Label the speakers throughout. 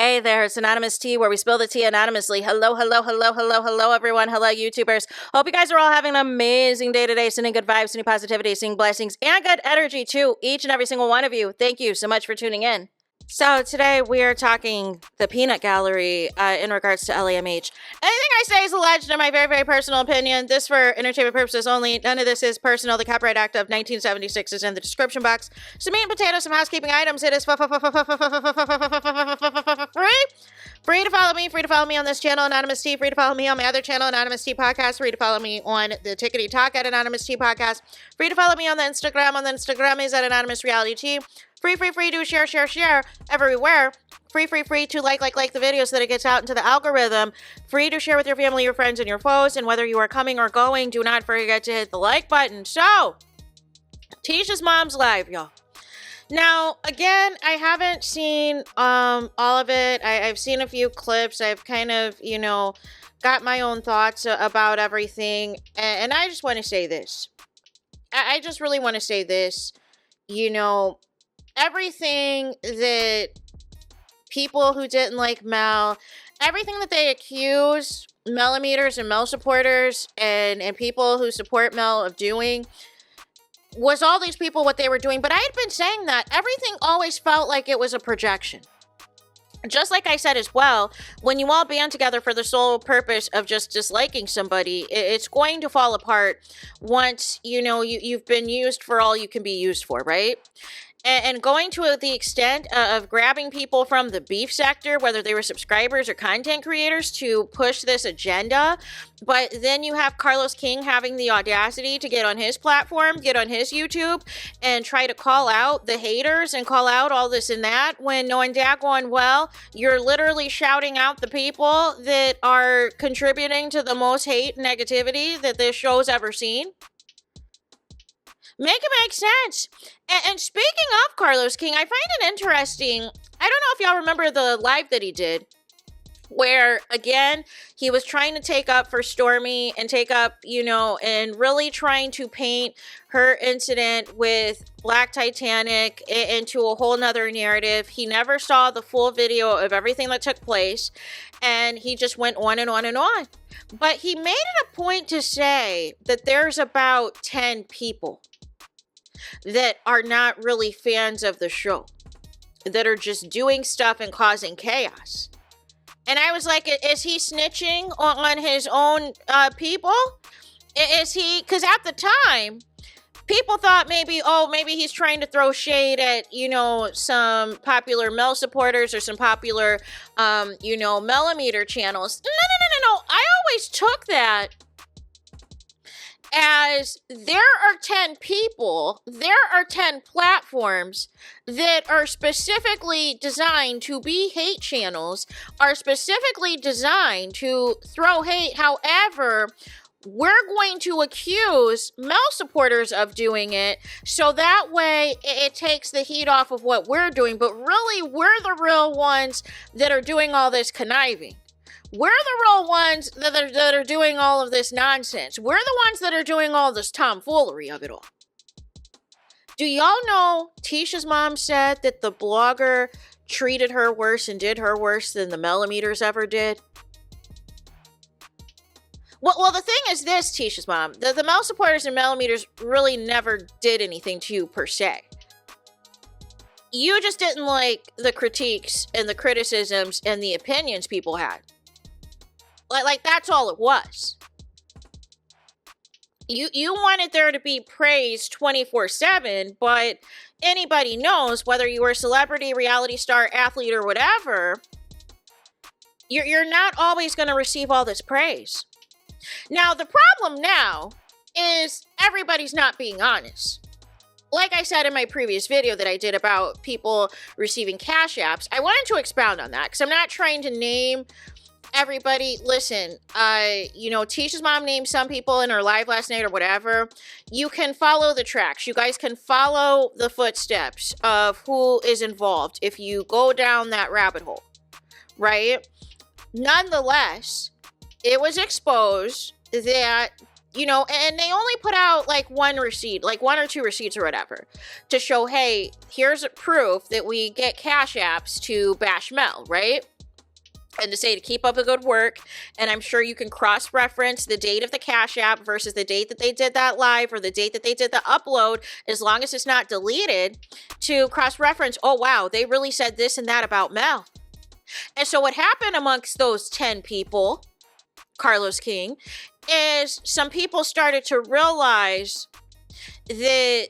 Speaker 1: Hey there, it's Anonymous Tea, where we spill the tea anonymously. Hello, hello, hello, hello, hello, everyone. Hello, YouTubers. Hope you guys are all having an amazing day today, sending good vibes, sending positivity, sending blessings, and good energy to each and every single one of you. Thank you so much for tuning in. So today we are talking the peanut gallery in regards to LAMH. Anything I say is alleged in my very, very personal opinion. This for entertainment purposes only. None of this is personal. The Copyright Act of 1976 is in the description box. Some meat and potatoes, some housekeeping items. It is free. Free to follow me. Free to follow me on this channel, Anonymous Tea. Free to follow me on my other channel, Anonymous Tea Podcast. Free to follow me on the Tickety Talk at Anonymous Tea Podcast. Free to follow me on the Instagram. On the Instagram is at Anonymous Reality Tea. Free to share everywhere. Free to like the video so that it gets out into the algorithm. Free to share with your family, your friends, and your foes. And whether you are coming or going, do not forget to hit the like button. So, Tasha's mom's live, y'all. Now, again, I haven't seen all of it. I've seen a few clips. I've kind of, got my own thoughts about everything. And I just want to say this. I just really want to say this. Everything that people who didn't like Mel, everything that they accuse Millimeters and Mel supporters and people who support Mel of doing was all these people what they were doing. But I had been saying that everything always felt like it was a projection. Just like I said as well, when you all band together for the sole purpose of just disliking somebody, it's going to fall apart once, you've been used for all you can be used for, right? And going to the extent of grabbing people from the beef sector, whether they were subscribers or content creators, to push this agenda. But then you have Carlos King having the audacity to get on his platform, get on his YouTube, and try to call out the haters and call out all this and that, when knowing daggone well, you're literally shouting out the people that are contributing to the most hate and negativity that this show's ever seen. Make it make sense. And speaking of Carlos King, I find it interesting. I don't know if y'all remember the live that he did, where, again, he was trying to take up for Stormy and take up, and really trying to paint her incident with Black Titanic into a whole nother narrative. He never saw the full video of everything that took place, and he just went on and on and on. But he made it a point to say that there's about 10 people that are not really fans of the show, that are just doing stuff and causing chaos. And I was like, is he snitching on his own people? Is he, because at the time, people thought maybe he's trying to throw shade at, some popular Mel supporters or some popular, Millimeter channels. No. I always took that as there are 10 people, there are 10 platforms that are specifically designed to be hate channels, are specifically designed to throw hate. However, we're going to accuse Mel supporters of doing it, so that way it takes the heat off of what we're doing. But really, we're the real ones that are doing all this conniving. We're the real ones that are doing all of this nonsense. We're the ones that are doing all this tomfoolery of it all. Do y'all know Tasha's mom said that the blogger treated her worse and did her worse than the Millimeters ever did? Well, the thing is this, Tasha's mom. The Mel supporters and Millimeters really never did anything to you, per se. You just didn't like the critiques and the criticisms and the opinions people had. Like that's all it was. You wanted there to be praise 24/7, but anybody knows, whether you were a celebrity, reality star, athlete, or whatever, you're not always going to receive all this praise. Now, the problem now is everybody's not being honest. Like I said in my previous video that I did about people receiving cash apps, I wanted to expound on that because I'm not trying to name everybody. Listen, Tasha's mom named some people in her live last night or whatever. You can follow the tracks. You guys can follow the footsteps of who is involved if you go down that rabbit hole, right? Nonetheless, it was exposed that, and they only put out like one receipt, like one or two receipts or whatever, to show, hey, here's proof that we get cash apps to bash Mel, right? and to say to keep up the good work. And I'm sure you can cross-reference the date of the Cash App versus the date that they did that live or the date that they did the upload, as long as it's not deleted, to cross-reference, oh, wow, they really said this and that about Mel. And so what happened amongst those 10 people, Carlos King, is some people started to realize that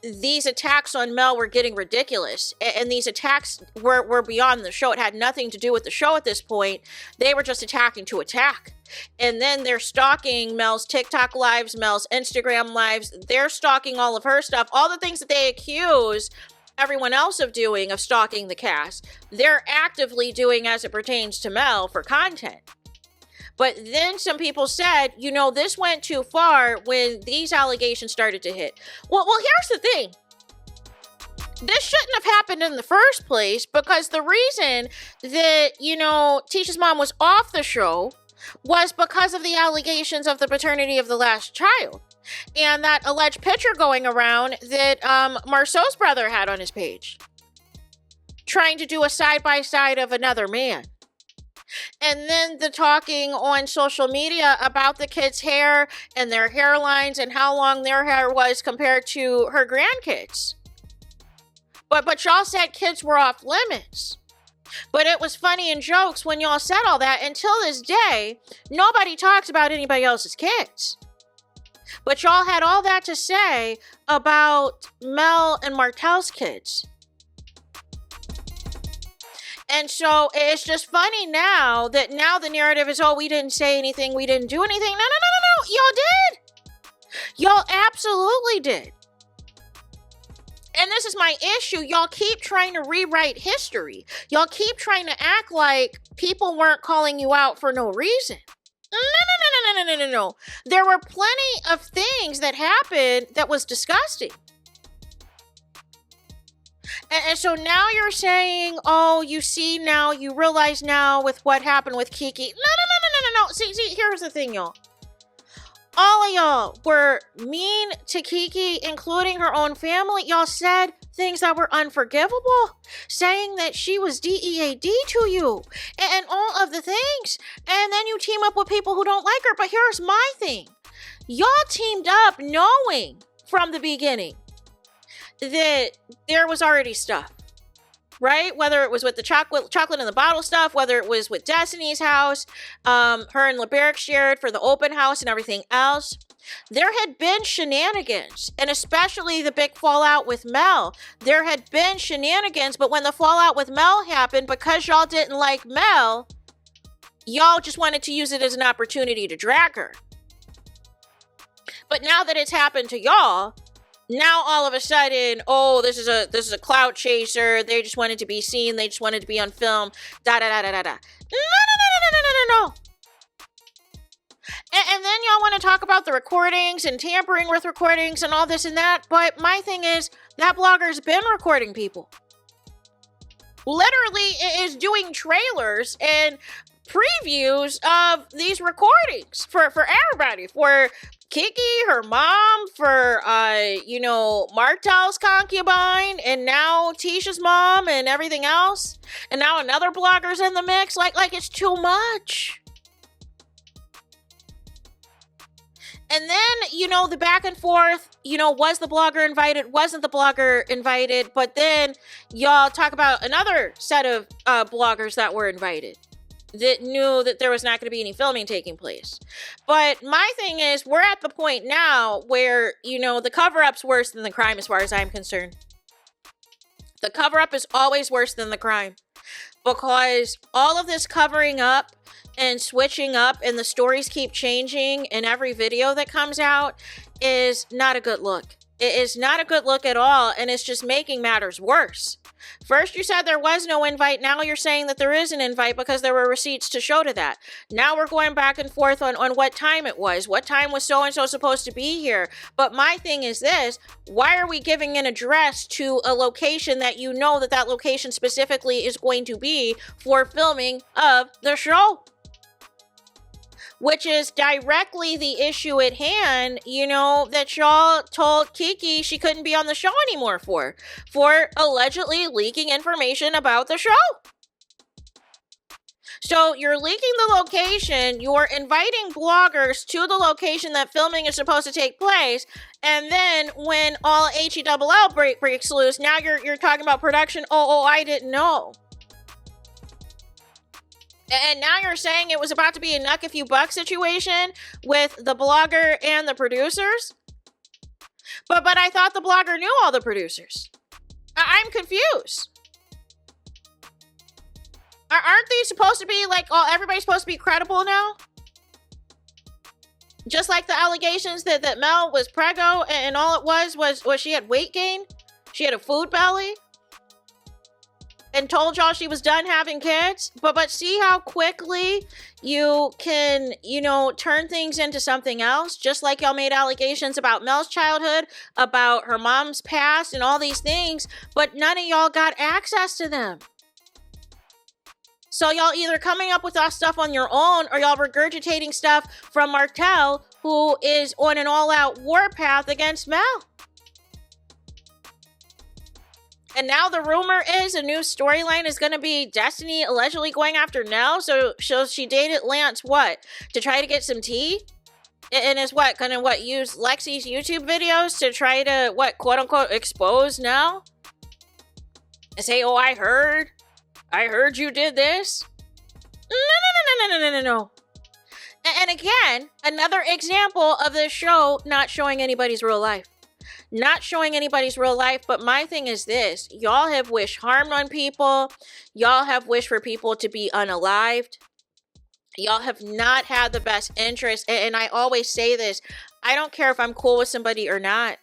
Speaker 1: these attacks on Mel were getting ridiculous. And these attacks were beyond the show. It had nothing to do with the show at this point. They were just attacking to attack. And then they're stalking Mel's TikTok lives, Mel's Instagram lives. They're stalking all of her stuff. All the things that they accuse everyone else of doing, of stalking the cast, they're actively doing as it pertains to Mel for content. But then some people said, you know, this went too far when these allegations started to hit. Well, here's the thing. This shouldn't have happened in the first place, because the reason that, you know, Tasha's mom was off the show was because of the allegations of the paternity of the last child. And that alleged picture going around that Marceau's brother had on his page, trying to do a side-by-side of another man. And then the talking on social media about the kids' hair and their hairlines and how long their hair was compared to her grandkids. But y'all said kids were off limits. But it was funny in jokes when y'all said all that. Until this day, nobody talks about anybody else's kids. But y'all had all that to say about Mel and Martel's kids. And so it's just funny now that now the narrative is, oh, we didn't say anything, we didn't do anything. No. Y'all did. Y'all absolutely did. And this is my issue. Y'all keep trying to rewrite history. Y'all keep trying to act like people weren't calling you out for no reason. No. There were plenty of things that happened that was disgusting. And so now you're saying, oh, you see now, you realize now with what happened with Kiki. No. See, here's the thing, y'all. All of y'all were mean to Kiki, including her own family. Y'all said things that were unforgivable, saying that she was DEAD to you, and all of the things. And then you team up with people who don't like her. But here's my thing. Y'all teamed up knowing from the beginning that there was already stuff, right? Whether it was with the chocolate in the bottle stuff, whether it was with Destiny's house, her and LeBerick shared for the open house and everything else. There had been shenanigans, and especially the big fallout with Mel. There had been shenanigans, but when the fallout with Mel happened, because y'all didn't like Mel, y'all just wanted to use it as an opportunity to drag her. But now that it's happened to y'all, now all of a sudden, oh, this is a clout chaser. They just wanted to be seen. They just wanted to be on film. No. And then y'all want to talk about the recordings and tampering with recordings and all this and that. But my thing is, that blogger's been recording people. Literally is doing trailers and previews of these recordings for everybody, for Kiki, her mom, for, Martel's concubine, and now Tasha's mom and everything else. And now another blogger's in the mix. Like it's too much. And then, the back and forth, was the blogger invited? Wasn't the blogger invited? But then y'all talk about another set of bloggers that were invited, that knew that there was not going to be any filming taking place. But my thing is, we're at the point now where, the cover-up's worse than the crime as far as I'm concerned. The cover-up is always worse than the crime. Because all of this covering up and switching up and the stories keep changing in every video that comes out is not a good look. It is not a good look at all, and it's just making matters worse. First, you said there was no invite. Now you're saying that there is an invite because there were receipts to show to that. Now we're going back and forth on what time it was. What time was so-and-so supposed to be here? But my thing is this. Why are we giving an address to a location that you know that location specifically is going to be for filming of the show? Which is directly the issue at hand, that y'all told Kiki she couldn't be on the show anymore for allegedly leaking information about the show. So you're leaking the location, you're inviting bloggers to the location that filming is supposed to take place, and then when all HELL breaks loose, now you're talking about production. Oh, I didn't know. And now you're saying it was about to be a knuck a few bucks situation with the blogger and the producers? But I thought the blogger knew all the producers. I'm confused. Aren't these supposed to be like, everybody's supposed to be credible now? Just like the allegations that Mel was preggo and all it was she had weight gain? She had a food belly? And told y'all she was done having kids? But see how quickly you can, turn things into something else? Just like y'all made allegations about Mel's childhood, about her mom's past and all these things, but none of y'all got access to them. So y'all either coming up with all stuff on your own or y'all regurgitating stuff from Martell, who is on an all-out warpath against Mel. And now the rumor is a new storyline is going to be Destiny allegedly going after Nell. So she dated Lance, what? To try to get some tea? And is going to use Lexi's YouTube videos to try to, quote unquote, expose Nell? And say, I heard you did this. No. And again, another example of this show not showing anybody's real life. Not showing anybody's real life, but my thing is this. Y'all have wished harm on people. Y'all have wished for people to be unalived. Y'all have not had the best interest. And I always say this. I don't care if I'm cool with somebody or not.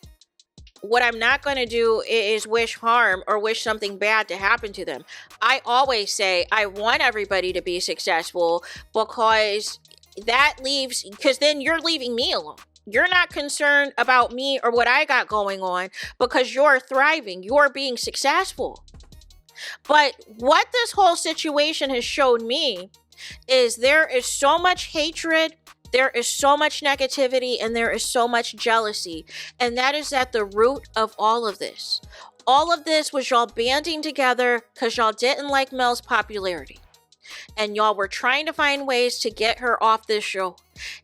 Speaker 1: What I'm not going to do is wish harm or wish something bad to happen to them. I always say I want everybody to be successful because then you're leaving me alone. You're not concerned about me or what I got going on because you're thriving. You're being successful. But what this whole situation has showed me is there is so much hatred, there is so much negativity, and there is so much jealousy. And that is at the root of all of this. All of this was y'all banding together because y'all didn't like Mel's popularity. And y'all were trying to find ways to get her off this show.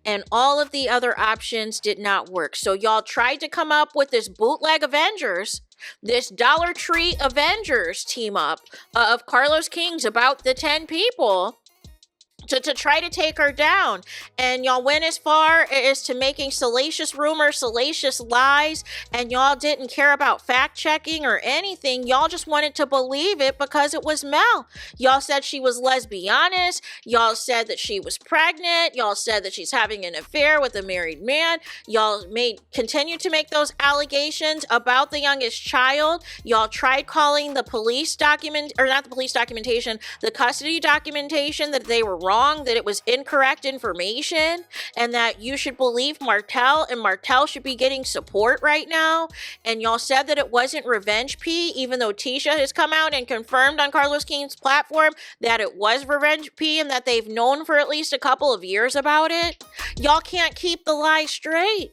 Speaker 1: And all of the other options did not work. So y'all tried to come up with this bootleg Avengers, this Dollar Tree Avengers team up of Carlos King's about the 10 people to try to take her down. And y'all went as far as to making salacious rumors, salacious lies, and y'all didn't care about fact checking or anything. Y'all just wanted to believe it because it was Mel. Y'all said she was lesbianist. Y'all said that she was pregnant. Y'all said that she's having an affair with a married man. Y'all continue to make those allegations about the youngest child. Y'all tried calling the police documentation, the custody documentation, that they were wrong, that it was incorrect information, and that you should believe Martell, and Martell should be getting support right now. And y'all said that it wasn't revenge P, even though Tasha has come out and confirmed on Carlos King's platform that it was revenge P and that they've known for at least a couple of years about it. Y'all can't keep the lie straight.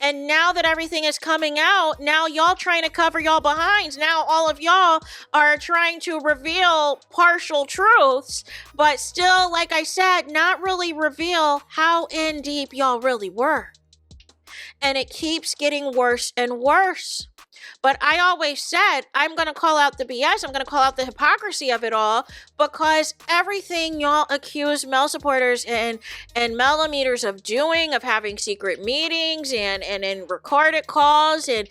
Speaker 1: And now that everything is coming out, now y'all trying to cover y'all behinds. Now all of y'all are trying to reveal partial truths, but still, like I said, not really reveal how in deep y'all really were. And it keeps getting worse and worse. But I always said, I'm going to call out the BS. I'm going to call out the hypocrisy of it all, because everything y'all accuse Mel supporters and millimeters of doing, of having secret meetings and in recorded calls and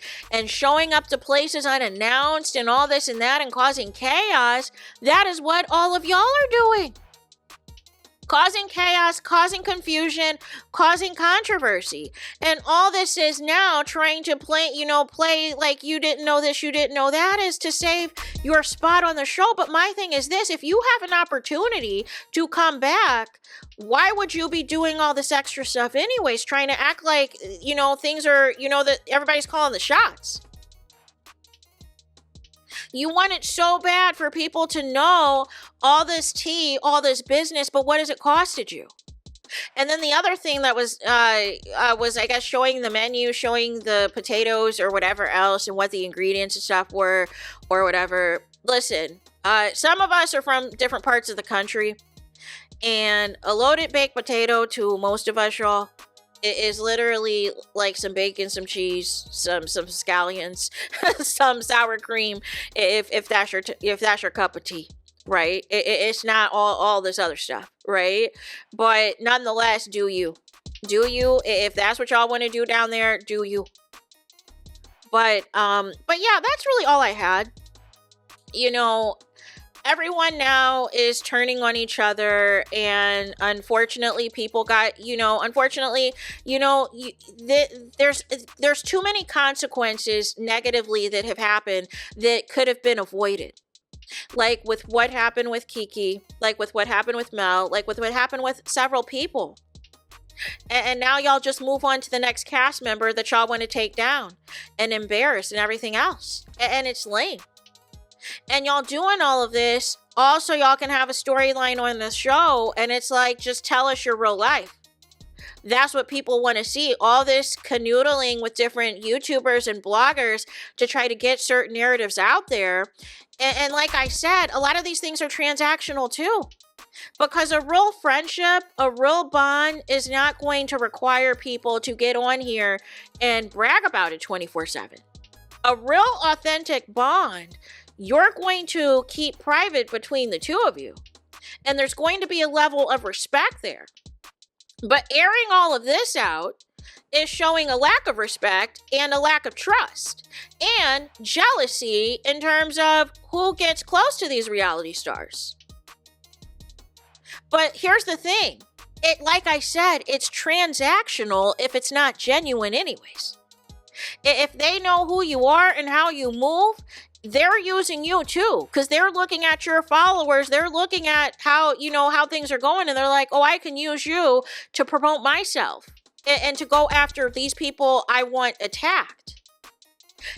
Speaker 1: showing up to places unannounced and all this and that and causing chaos, that is what all of y'all are doing. Causing chaos, causing confusion, causing controversy. And all this is now trying to play like you didn't know this, you didn't know that, is to save your spot on the show. But my thing is this, if you have an opportunity to come back, why would you be doing all this extra stuff anyways, trying to act like, things are, that everybody's calling the shots? You want it so bad for people to know all this tea, all this business, but what has it costed you? And then the other thing that was I guess, showing the menu, showing the potatoes or whatever else and what the ingredients and stuff were or whatever. Listen, some of us are from different parts of the country. And a loaded baked potato to most of us, y'all, it is literally like some bacon, some cheese, some scallions, some sour cream. If that's your cup of tea, right? It's not all this other stuff, right? But nonetheless, do you? If that's what y'all want to do down there, do you? But yeah, that's really all I had. You know, everyone now is turning on each other, and unfortunately people got, there's too many consequences negatively that have happened that could have been avoided, like with what happened with Kiki, like with what happened with Mel, like with what happened with several people. And now y'all just move on to the next cast member that y'all want to take down and embarrass and everything else, and it's lame. And y'all doing all of this, also y'all can have a storyline on the show, and it's like, just tell us your real life. That's what people want to see. All this canoodling with different YouTubers and bloggers to try to get certain narratives out there. And like I said, a lot of these things are transactional too. Because a real friendship, a real bond is not going to require people to get on here and brag about it 24/7. A real authentic bond, you're going to keep private between the two of you. And there's going to be a level of respect there. But airing all of this out is showing a lack of respect and a lack of trust and jealousy in terms of who gets close to these reality stars. But here's the thing. Like I said, it's transactional if it's not genuine anyways. If they know who you are and how you move, they're using you too, because they're looking at your followers. They're looking at how things are going, and they're like, oh, I can use you to promote myself and to go after these people I want attacked.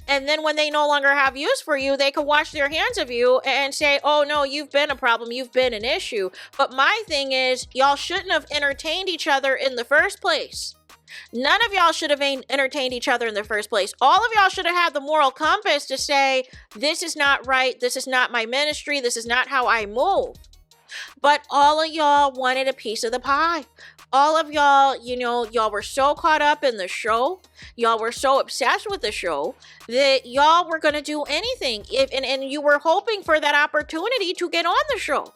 Speaker 1: And then when they no longer have use for you, they can wash their hands of you and say, oh no, you've been a problem, you've been an issue. But my thing is, y'all shouldn't have entertained each other in the first place. None of y'all should have entertained each other in the first place. All of y'all should have had the moral compass to say, this is not right, this is not my ministry, this is not how I move. But all of y'all wanted a piece of the pie. All of y'all, y'all were so caught up in the show, y'all were so obsessed with the show that y'all were going to do anything and you were hoping for that opportunity to get on the show.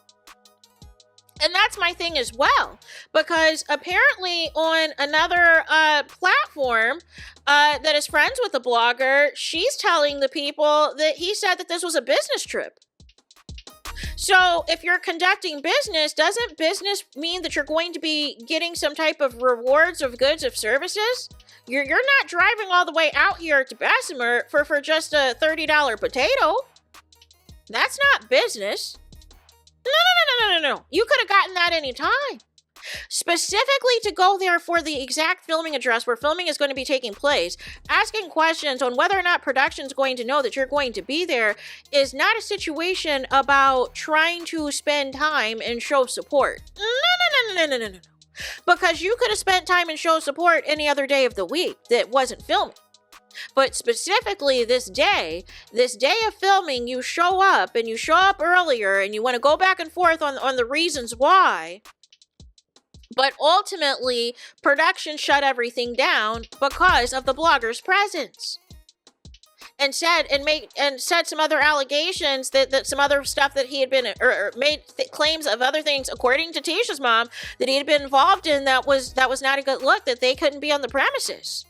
Speaker 1: And that's my thing as well, because apparently on another platform that is friends with the blogger, she's telling the people that he said that this was a business trip. So if you're conducting business, doesn't business mean that you're going to be getting some type of rewards of goods, of services? You're not driving all the way out here to Bessemer for just a $30 potato. That's not business. No. You could have gotten that anytime. Specifically to go there for the exact filming address where filming is going to be taking place, asking questions on whether or not production's going to know that you're going to be there is not a situation about trying to spend time and show support. No. Because you could have spent time and show support any other day of the week that wasn't filming. But specifically this day of filming, you show up and you show up earlier and you want to go back and forth on the reasons why. But ultimately, production shut everything down because of the blogger's presence. And said some other allegations that some other stuff that he had been or made claims of other things, according to Tasha's mom, that he had been involved in that was not a good look, that they couldn't be on the premises.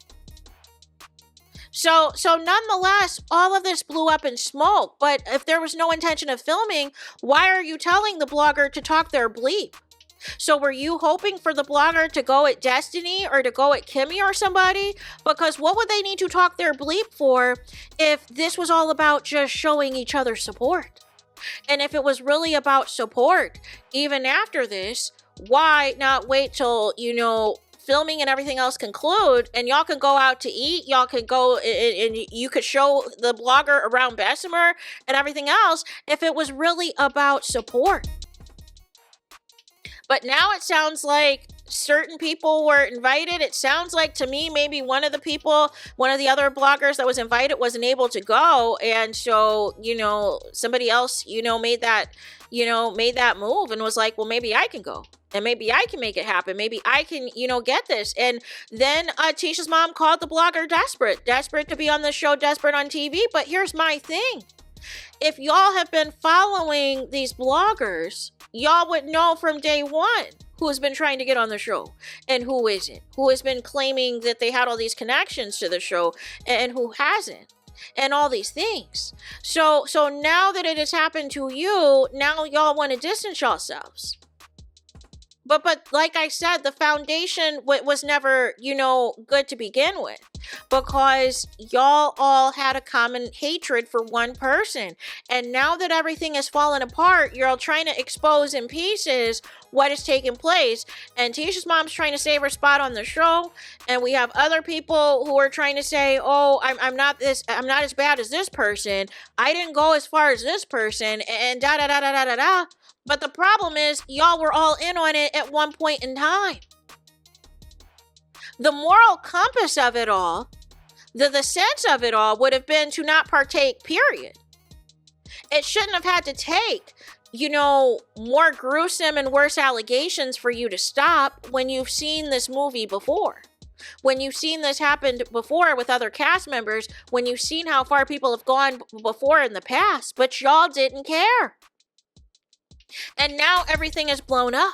Speaker 1: So nonetheless, all of this blew up in smoke. But if there was no intention of filming, why are you telling the blogger to talk their bleep? So were you hoping for the blogger to go at Destiny or to go at Kimmy or somebody? Because what would they need to talk their bleep for if this was all about just showing each other support? And if it was really about support, even after this, why not wait till, filming and everything else conclude and y'all can go out to eat, y'all can go and you could show the blogger around Bessemer and everything else if it was really about support. But now it sounds like certain people were invited. It sounds like to me maybe one of the other bloggers that was invited wasn't able to go, and so somebody else made that move and was like, well, maybe I can go and maybe I can make it happen. Maybe I can get this. And then Tasha's mom called the blogger desperate to be on the show, desperate on TV. But here's my thing: if y'all have been following these bloggers, y'all would know from day one who has been trying to get on the show and who isn't, who has been claiming that they had all these connections to the show and who hasn't, and all these things. So now that it has happened to you, now y'all want to distance yourselves. But like I said, the foundation was never, good to begin with, because y'all all had a common hatred for one person. And now that everything has fallen apart, you're all trying to expose in pieces what is taking place. And Tasha's mom's trying to save her spot on the show. And we have other people who are trying to say, oh, I'm not as bad as this person. I didn't go as far as this person, and da da da da da da da. But the problem is, y'all were all in on it at one point in time. The moral compass of it all, the sense of it all would have been to not partake, period. It shouldn't have had to take, more gruesome and worse allegations for you to stop when you've seen this movie before. When you've seen this happen before with other cast members, when you've seen how far people have gone before in the past, but y'all didn't care. And now everything is blown up.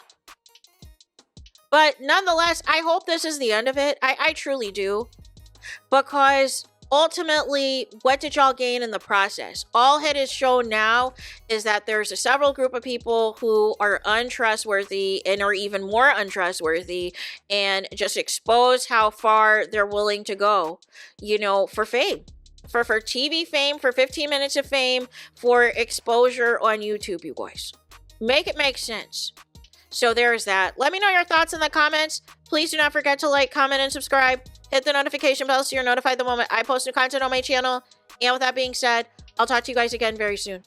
Speaker 1: But nonetheless, I hope this is the end of it. I truly do. Because ultimately, what did y'all gain in the process? All it has shown now is that there's a several group of people who are untrustworthy and are even more untrustworthy, and just expose how far they're willing to go, for fame. For TV fame, for 15 minutes of fame, for exposure on YouTube, you guys. Make it make sense. So there's that. Let me know your thoughts in the comments. Please do not forget to like, comment, and subscribe. Hit the notification bell so you're notified the moment I post new content on my channel. And with that being said, I'll talk to you guys again very soon.